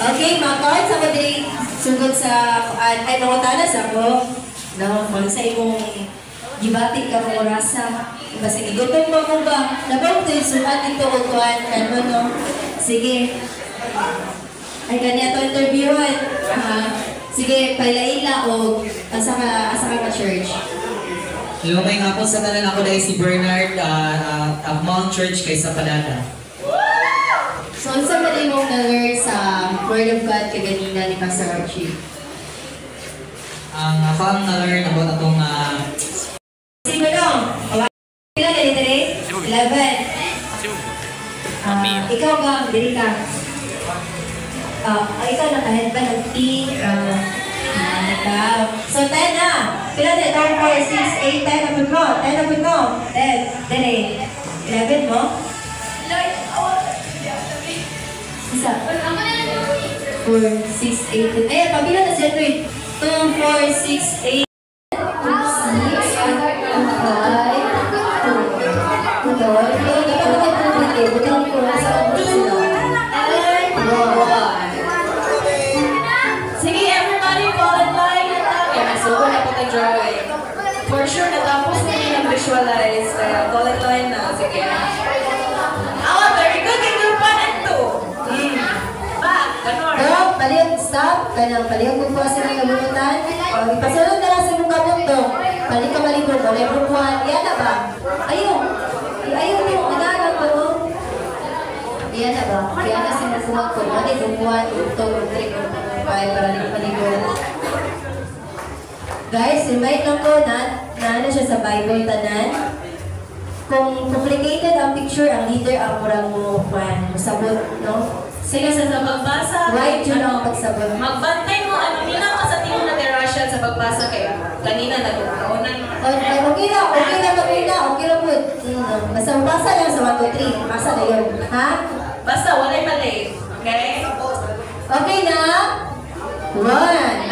Okay, mga kahit sa madali sugod sa ay nangutana sa ako. No, kung sa imong gibatik ka mong orasa. Basta igutom mo mo ba? Nabaw ito yung sulat dito o kuhan. Ano, no? Sige. Ay, kanya ito interviewin. Sige, pailaila o asa ka church. Hello, may nga po sa tanan ako dahil si Bernard of Mount Church kay sa Panada. So, sa mali mong na-learn sa Word of God kaganina ni Pastor Archie? Ako ang na-learn about atong Sino dong? Ilan na dito rin? 11. Ikaw ba? Dili ka. Ikaw nakahead ba ng T? So, 10 na. Pila na? 3, 4, 6, 8, 10 na po mo. 10 na po mo. 10. Dili. 11 mo? Isa. 4, 6, 8, 10. Ayan, pabila na siya ito. 2, 4, 6, 8. Sige, everybody, fall in line. So, wala po tayo drawing. For sure, natapos na yung visualize. Fall in line na. Sige. Very good. Yung group 1 and 2. Back. Ganun. Pero, palihog, stop. Kanang palihog kung po sa mga kabunutan. Ipasunod na lang sa mong kabuto. Balik ka malibog. Wala group 1. Yan na ba? Ayun. Ayun yung nagagal ko. Yan na ba? Kaya na sinukuha ko. Ano yung group 1, group 2, group 3, group 4, para rin palibog. Guys, remind lang ko na ano siya sa Bible tanan. Kung complicated ang picture, ang leader ang murang mo sabot, no? Sige, sa pagbasa. Right yun ang pagsabot. Magbantay mo, nila ka sa tingin na Russian sa pagbasa kaya kanina nagkaunan. Okay lang po. Basta magbasa lang sa 1, 2, 3. Basa na yun. Ha? Basta, walay mali. Okay?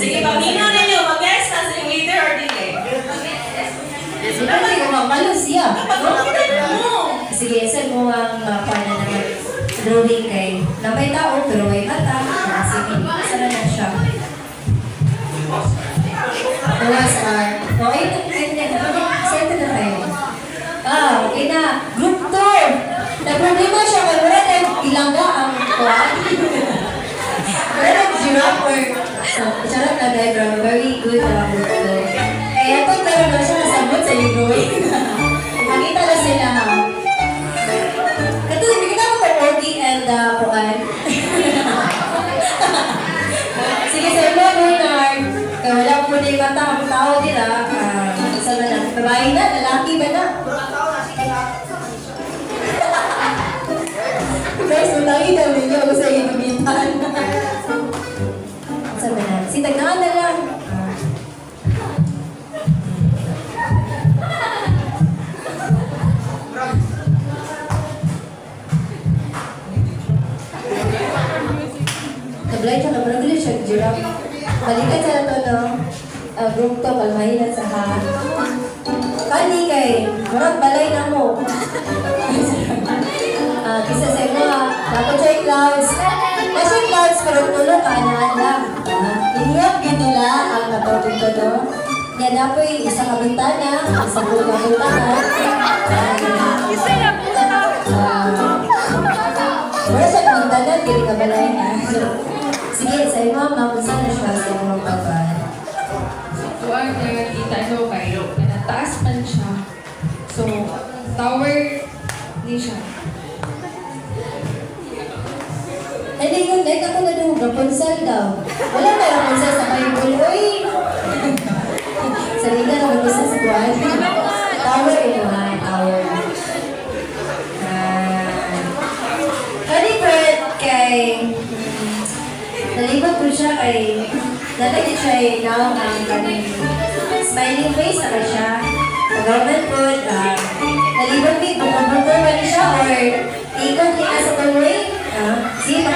Sige, pamino ninyo, mag-guess na sa leader or dili? Sige, saan mo ang paano naman drawing kay napay tao pero may mata. Sige, saan na siya? Buwas okay na. Saan na tayo? Okay na. Group 2. Nag-problema siya kung wala tayong ilangga ang kuwan. Wala tayong giraffe or charot na diagram. Very good group 2. Kaya ito karoon na siya nasabot sa ligoy. Makita na sila ha. Katulad, nakita mo ba Orgy and Puan? Sige, sa iyo, Bernard. Kaya wala po na yung mata, ang tao nila. Saan na lang? Babae na? Lalaki ba na? Guys, matangin daw ninyo ako sa iyo gamitan. Saan na lang? Si Tagnaan na lang. Nablay siya, nabragli siya, giraffe. Balikan sa ito, no? Group to, kalmahin na sa ha. Kani kay, marang balay na mo. Kisa sa imo ha, dapat siya yung clouds. Kasi yung clouds, pero tulong kaanaan lang. Iniyap yun nila ang natawag ko, no? Yan na po yung isang kabintana, isang buong kabintana. Wala siya kabintana, kiri ka balay na. Sige, sa iyo, mamusa na siya sa mga pagkain. Huwag nakakita ko kayo. Nataas man siya. So, tower ni siya. Hindi yun, like ako na doon, Rapunzel daw. Wala na Rapunzel sa Bible, oy! Salita na Rapunzel sa buwan. Tower ito ha, tower. Kalibet kay... Nalibot po siya kay... Nalagyan siya ay now ang kaning smiling face na siya. Pag-government po, nalibot din, bumabuto ba niya siya or ikot niya sa tuloy? Sige,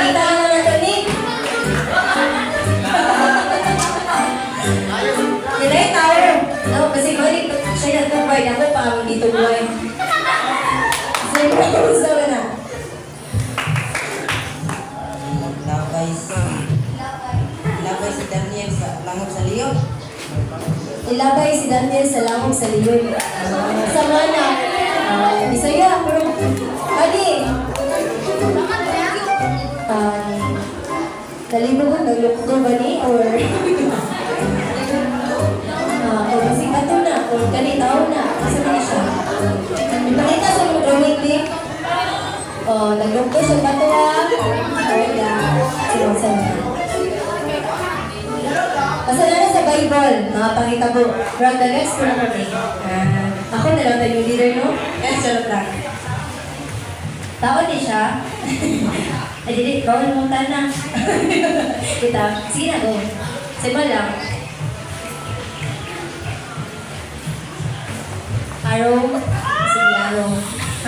Sama na. Labay si Daniel sa langog sa liyon. Ilabay si Daniel sa lamok sa liyon. Sama na. Bisaya. Adi. Nalibo ko, naglukto ba ni? Or kasi kato na. Or kanitaw na. Kasi na siya. Ipakita sa mga drawing din. Naglukto siya kato ha. Or sinusan na. Kasalanan sa Bible, mga pangitabo. From the next ko na kami. Ako na lang tayo leader, no? Yes, charot lang. Tao din siya. Ay, dili, bawal mong tanang. Kita, sige na go. Simba lang. Araw. Sige, araw.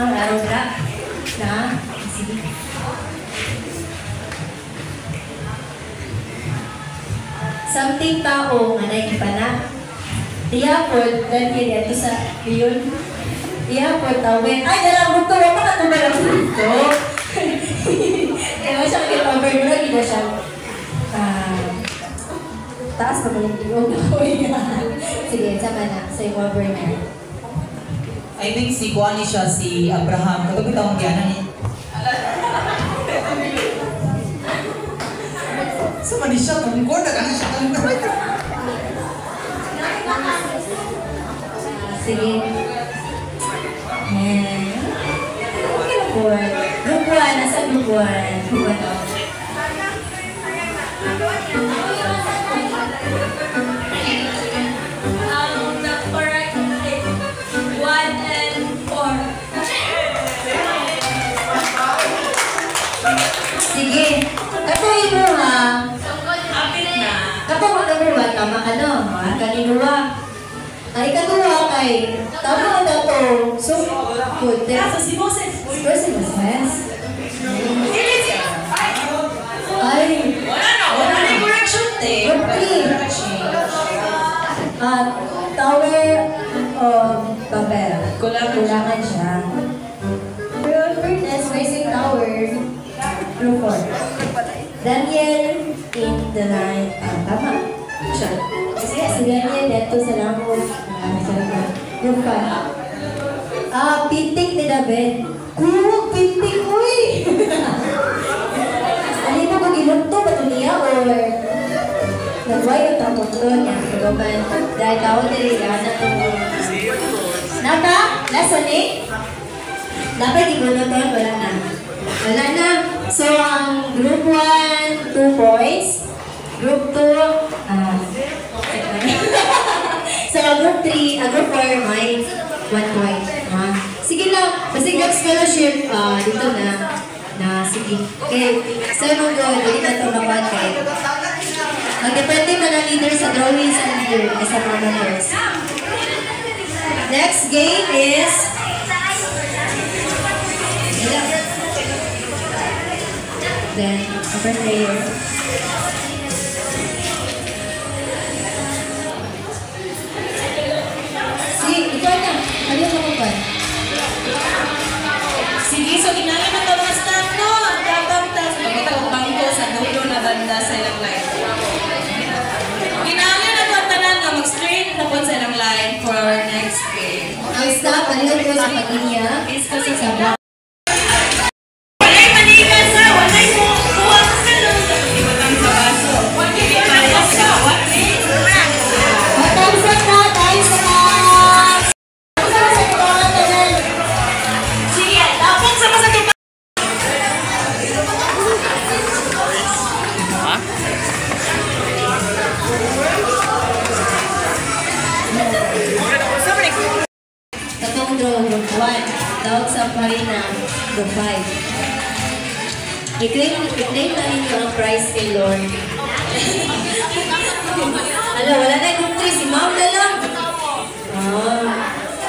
Ang araw na. Sige. Something tao nga naikipana. Tiyapod, dahil ito sa yun. Tiyapod, tawin. Ay, nalang buto. Wala ka naman ang buto. Kaya siya kaya-cover mo na, hindi siya. Taas pa maling tingog. Sige, sama na. Sa yung cover na. I think si Kuani siya, si Abraham. Kagabi taong gyanan eh. Sama ni siya, tungkol na kanya siya tungkol. Sige. Lupuan. Lupuan. Nasa lupuan. Lupuan. The correct is 1 and 4. Sige. Katuloy mo ha. Kato mo number 1, tama ka no? Kaninuwa. Ay, katuwa kay. Tama na to. So, good. Si Moses. Si Moses. Ay. Wala na yung correction eh. Tower Babel. Kulangan siya. Pero Furnace, Rising Tower, Blue Fort. Daniel in the line. Tama. Siya. Kasi si Daniel dito sa lamot. Blue Fort. Pintik ni David. Kurog, pintik, uy! Ano mo kung ilunto ba ito niya or nagway yung tapos doon niya? Kagoban, dahil tao nila na ito mo. Naka, lesson 8. Dapat ibunoton, wala na. Wala na. So, ang group 1, 2 points. Group 2, so, group 3, group 4, may 1 point. Sige lang, kasi God's Fellowship, dito na sige. Okay, so nung doon, hindi na ito naman kayo. Mag-depende na ng leader sa drawing sa leader sa mga members. Next game is then upper player. Sige, ikaw na. Ano yung makupan? Sige, so ginamit na ito mga staff no. Tapos makita ko bangko sa dulo na banda sa ilang line. Ginamit na ito ang tanan nga mag-straight na po sa ilang line for our next game. Ang staff, palihan ko sa pag-inya. Is kasi sa Sa walay manigas sa walay mo kuha sa salon. Ibatang sa baso. Walay manigas sa walay. Matangsak na, tayo sa Sige, tapos sa masakit. Katong draw, group 1. Tawag sa Marina, group 5. I-claim na ninyo ang prize kay Lord. Hala, wala na yung group 3. Si Ma'am na lang.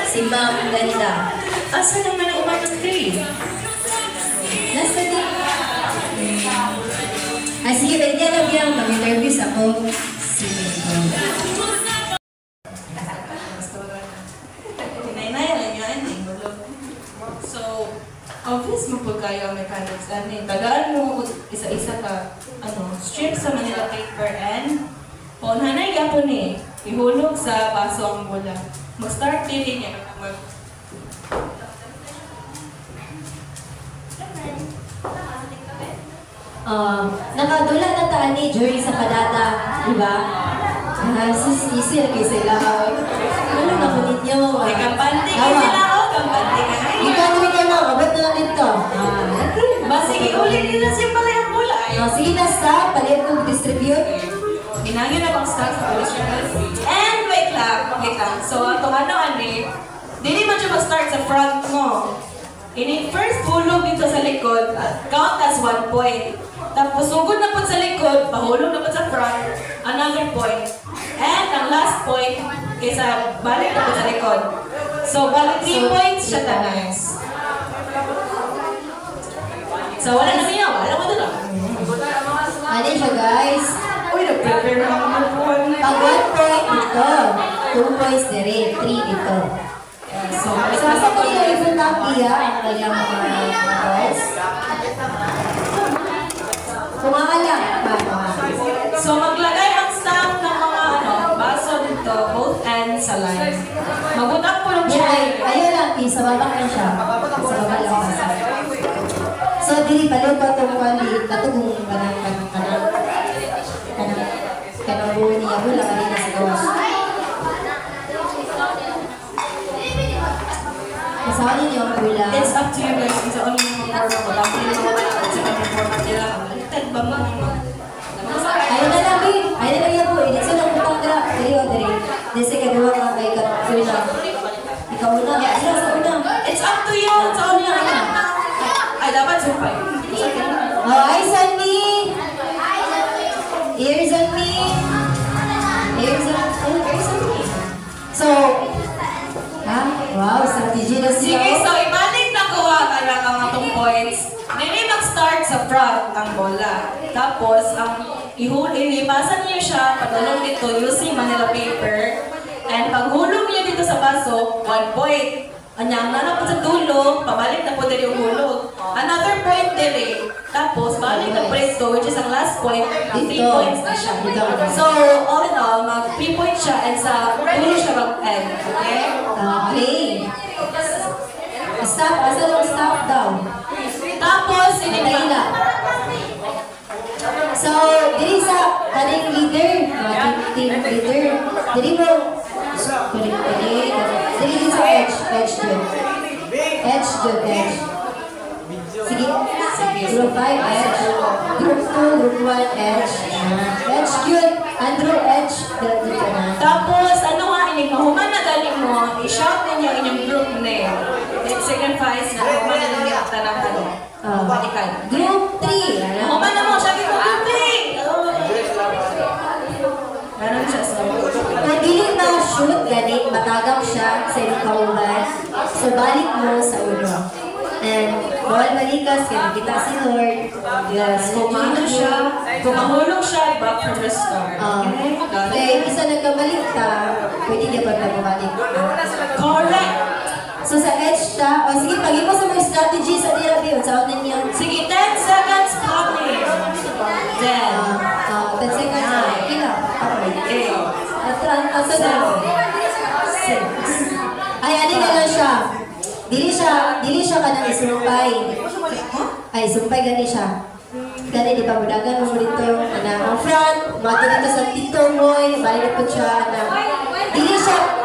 Si Ma'am ganda. Asa naman ang umapas grade? Nasa din. Sige, pwede lang yan. Mag-interviews ako. Sige. Nainay lang yan eh. So, Obvious mo po kayo ang mechanics. Tagaan mo isa-isa ka, strip sa Manila paper and paunhanay yapon ihulog sa baso ang bola. Mag-start din niya. Nakadula na taan ni during sa padata, di ba? Sisi lagi sila. Ano na po ninyo? May kampante ka sila kampante ka na Ikaw na, abot na lang dito. Sige, ulit nila siya pala yung bola. Sige na, stop. Palit kong distribute. Hinangin na bang stock sa police. And wait lang. So, dili man siya mag-start sa front mo. First hulog dito sa likod, count as 1 point. Tapos sugod na po sa likod, pahulog na po sa front, another point. And ang last point, kaysa balik na po sa likod. So, balik 3 points siya tanan. So, wala na niya, wala mo doon. Ano siya, guys? Uy, nag-prepare na ako ng phone. Pag 1 point dito, 2 points dire, 3 dito. So, sa ko yung ibang takiya, ang kanyang mga points. Kumakalang. So, maglagay ang staff ng mga baso dito, both ends sa line. Mabutak po ng chair. Ayun lang, sa baba lang siya. Sa baba lang basa. So, dili palo pa itong wali, katugong kanang buo niya, wala ka rin sa gawas. Kasama ninyo ang bula. It's up to you guys. It's only yung mga format ko. Dapat yung mga sa mga format nila. Baliktad ba mo? Ayun na lang, babe. Ayun na lang yan po. Hindi sila putang dira. Diri. Desi kadua nga kay Katuna. Ikaw una. Sila sa una. It's up to you. It's only yung ay, dapat sumpay. Oh, eyes on me. Ears on me. Ears on me. So, wow, strategy na siya. Sige, so ibalik na kuha ka lang ang atong points. Nini mag-start sa front ang bola. Tapos, ilipasan niyo siya padulong dito using Manila paper. And paghulog niyo dito sa baso, 1 point. Anyang na po sa dulo, pabalik na po din yung hulog. Another point din Tapos, balik na po ito, which is ang last point, 3 points na siya. So, all in all, mag 3 points siya and sa dulo siya mag-end. Okay? Okay. Stop. Asa lang stop daw. Tapos, Matay So, diri sa kaning leader, team leader, diri mo, diri sa edge yun. Sige. Group 5, edge. Group 2, group 1, edge. Edge yun. Andrew, edge. Dito na. Tapos, mahuman na galing mo, i-shout ninyo inyong group name. It signifies na mahuman na ninyo ang tanang balikan. Group 3. Mahuman na mo, sabi ko, group 3! Ganon siya, so. Kung dili na shoot, ganit, matagap siya sa inyong kauban. So, balik mo sa ulo. And, bawal balikas, kaya kita si Lord. Yes, kung mahulog siya, back from the start. Okay, isa nagkabalik ta, pwede niya ba na bumalik? Correct! So, sa edge ta, sige, pag mo sa mga strategy sa DRB, sa unan niya. Sige, 10 seconds blocking. 10. 10 seconds. Kila. Okay. At 6. Ay, ano na lang siya. Dili siya ka nang isumpay. Ay, sumpay gani siya. Gani, di ba, mudagan mo dito yung ang front, mato dito sa tito mo, balik po siya,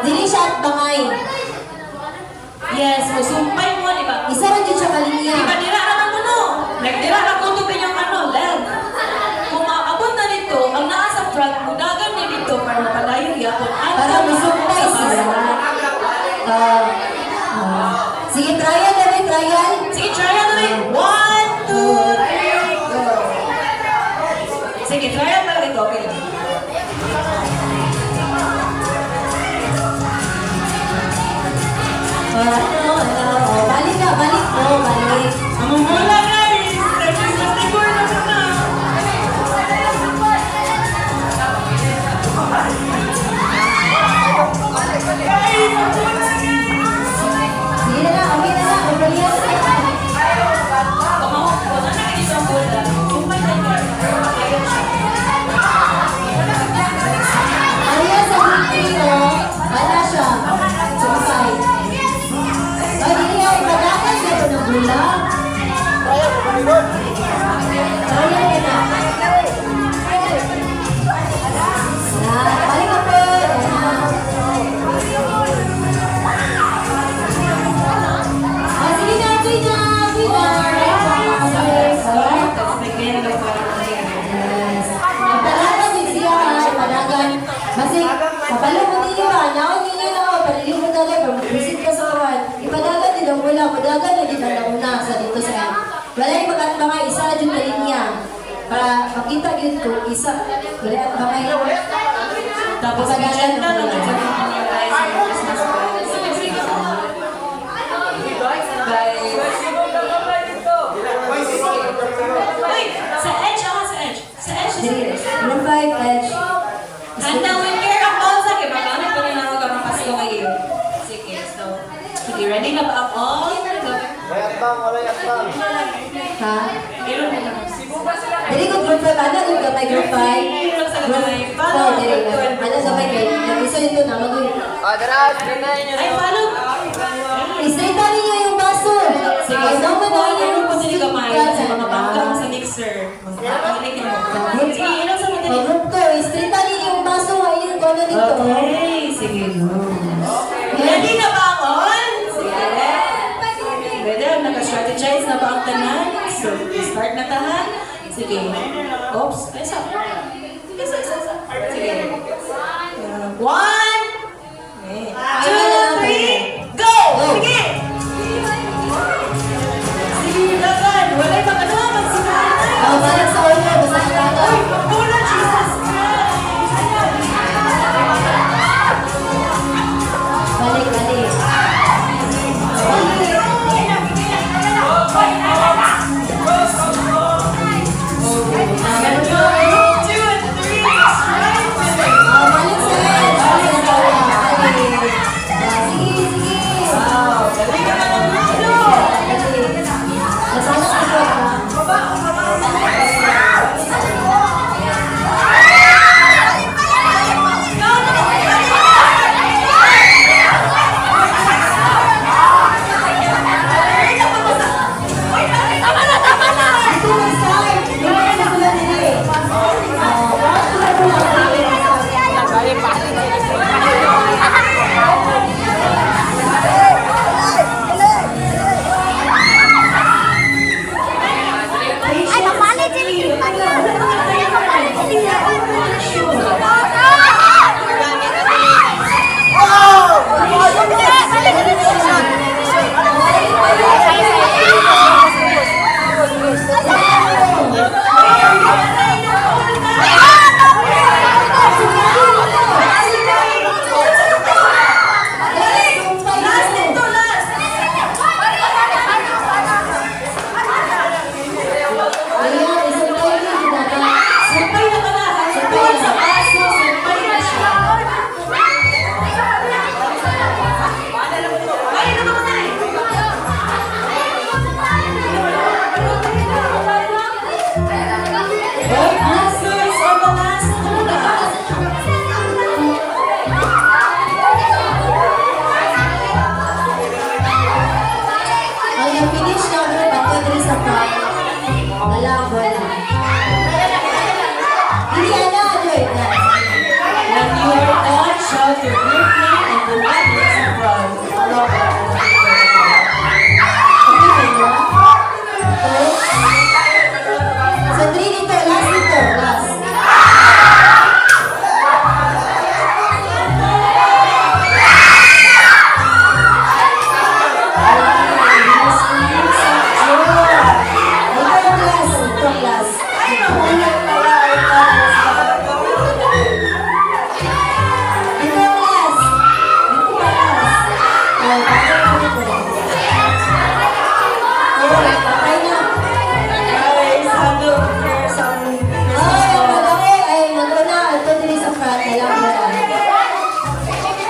dili siya at bangay. Yes, sumpay mo, di ba? Isa rin din siya kalinya. Di ba, dira na mo Nagdira na kutubin yung length. Kung maabot na dito, ang naa sa front, mudagan niya dito para mapalayo yapon. Para masumpay sila. Sige, trial. Sige, trial na rin. 1, 2, 3, go. Sige, trial na rin. Okay. Balik. Ang mula guys! Nag-siguro na sana. Guys! maganda din ang nauna sa dito sa wala yung mga isa dyan na linya para makita yun ko isa wala at bangay Tapos Pagkagalan agenda mo na lang. guys sa Christmas balls. Uy, sa Edge ako sa Edge. Sa Edge. Dili, number 5 edge Handa with care ang balls sa kaya bakit pa rin ako kapag Pasko ngayon. Sige, so. Sige, ready na ba ako? ha? Meron na lang. Dili ko group 5 ana kung gamay group 5 Meron sa gamay. oh dili ana gamay kay nag-isa ito na mag Ay, follow. Istrita ninyo yung baso. Sige, Ay, so dapat kung na ano yung po sila kamay sa mga bangka mo sa mixer. Magpapakilikin mo. Sige, yun ang sa mga Oh, group 2, istrita ninyo yung baso. Ayun ko ano dito. Okay, sige. Ready na ba ako? Sige. Ready, naka-strategize na ba ang tanan? So, start na tahan. Sige. Oops, isa. Isa. Sige. 1, 2, 3, go! Sige! Sige, laban. Wala yung magagawa. Magsimula na. Oh, balik sa ulo. Basta ang tato. Muna, Jesus Balik, balik. Oh, balik sa edge. Balik sa ulo. Balik. Sige, sige. Balik. Nasana ka ba? Ito na start. Yung mga sila nila eh. Ayan, isang tayo din dapat. Sampay na pala. Sampay sa baso. Sampay na siya. Ay, ano ba na eh? Both answers on the last tuna. Ang na-finish na group ako dito sa front. Wala, wala. Hindi na, Joy. When you are done, shout your group name and the letters in front. So, 3 dito, last dito, last. Ito ang last. Ito ang last. Ito ang last. Oh, patay na. Guys, handle prayer sa among Ay, malaki. Ay, naguna. Ito din sa front. Alam mo na.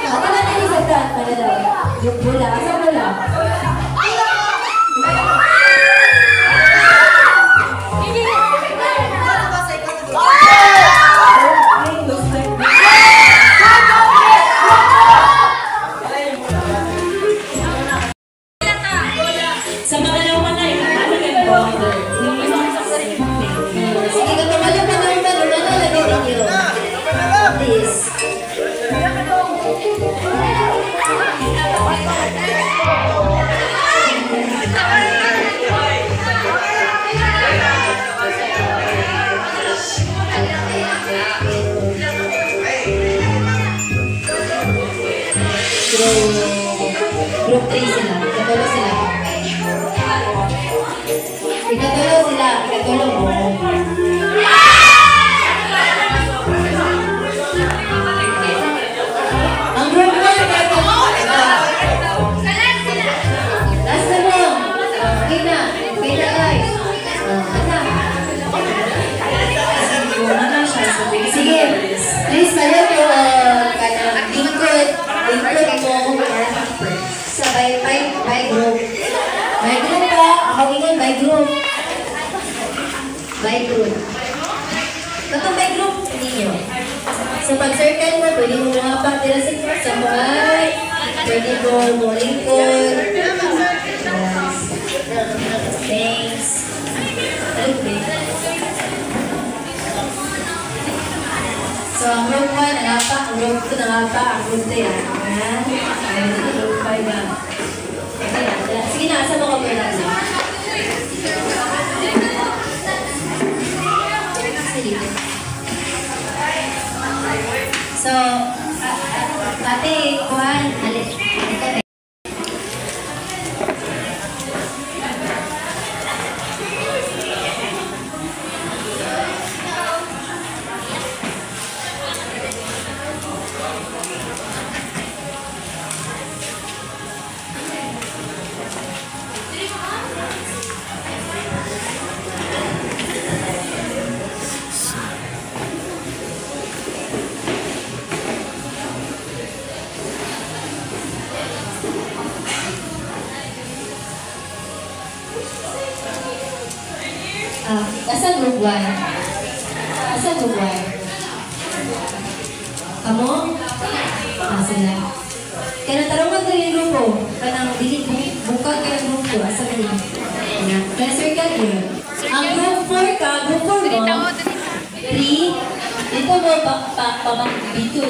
Ito na din sa front. Para daw. Yung bula. Asa bula? Sa mga namanay, halagan border. Sige, katamalin pa naman. Ano na lagay ninyo? Please. Group 3 sila. Katulad sila. Ikatulong sila. Ikatulong mo. Ang group 1, last na mo. Okay na. Okay na guys. Sige. Please kayo po kanang lingkod mo sa by group. By group pa. Ako ingon by group. By group. Katong by group ninyo. So pag circle mo, pwede mo mga patira sa buhay. Pwede mo lingkod. Thanks. Okay. So, ang group 1, nangapa. Ang group 2, nangapa. Ang group 3, ayan. Ang group 5, na. Sige na, asa mo ka pwede na? So, ate, kuhan, alit. Asa group 1? Asa group 1? Kamu? Sila. Kaya natarungan ko yung grupo. Kanang dili buka kayo ang grupo. Asa ka din? Kaya circle yun. Ang group 4 ka, group 4 mo. 3. Dito mo, dito.